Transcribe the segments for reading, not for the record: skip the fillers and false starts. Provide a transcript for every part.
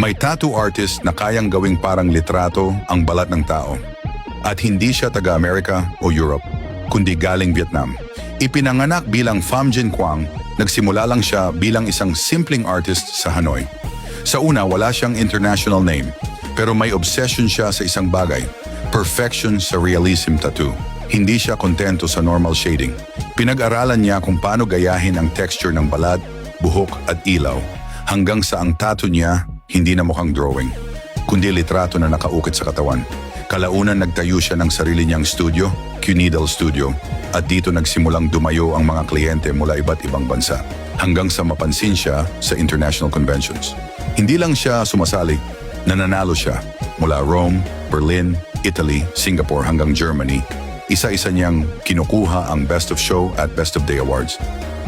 May tattoo artist na kayang gawing parang litrato ang balat ng tao. At hindi siya taga-Amerika o Europe, kundi galing Vietnam. Ipinanganak bilang Pham Dinh Quang, nagsimula lang siya bilang isang simpleng artist sa Hanoi. Sa una, wala siyang international name, pero may obsession siya sa isang bagay, perfection sa realism tattoo. Hindi siya kontento sa normal shading. Pinag-aralan niya kung paano gayahin ang texture ng balat, buhok at ilaw, hanggang sa ang tattoo niya hindi na mukhang drawing, kundi litrato na nakaukit sa katawan. Kalaunan nagtayo siya ng sarili niyang studio, Q-Needle Studio, at dito nagsimulang dumayo ang mga kliyente mula iba't ibang bansa, hanggang sa mapansin siya sa international conventions. Hindi lang siya sumasali, nananalo siya mula Rome, Berlin, Italy, Singapore hanggang Germany. Isa-isa niyang kinukuha ang Best of Show at Best of Day Awards.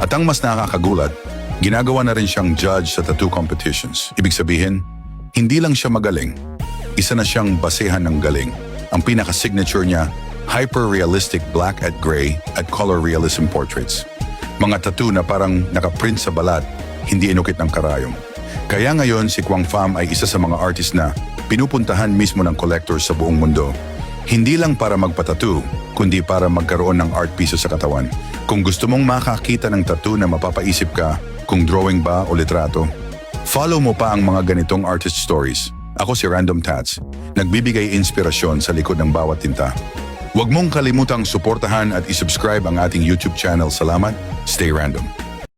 At ang mas nakakagulat, ginagawa na rin siyang judge sa tattoo competitions. Ibig sabihin, hindi lang siya magaling, isa na siyang basehan ng galing. Ang pinaka-signature niya, hyper-realistic black at gray at color realism portraits. Mga tattoo na parang nakaprint sa balat, hindi inukit ng karayom. Kaya ngayon si Quang Pham ay isa sa mga artist na pinupuntahan mismo ng collectors sa buong mundo. Hindi lang para magpa-tattoo, kundi para magkaroon ng art pieces sa katawan. Kung gusto mong makakita ng tattoo na mapapaisip ka kung drawing ba o litrato, follow mo pa ang mga ganitong artist stories. Ako si Random Tats, nagbibigay inspirasyon sa likod ng bawat tinta. Huwag mong kalimutang suportahan at isubscribe ang ating YouTube channel. Salamat, stay random.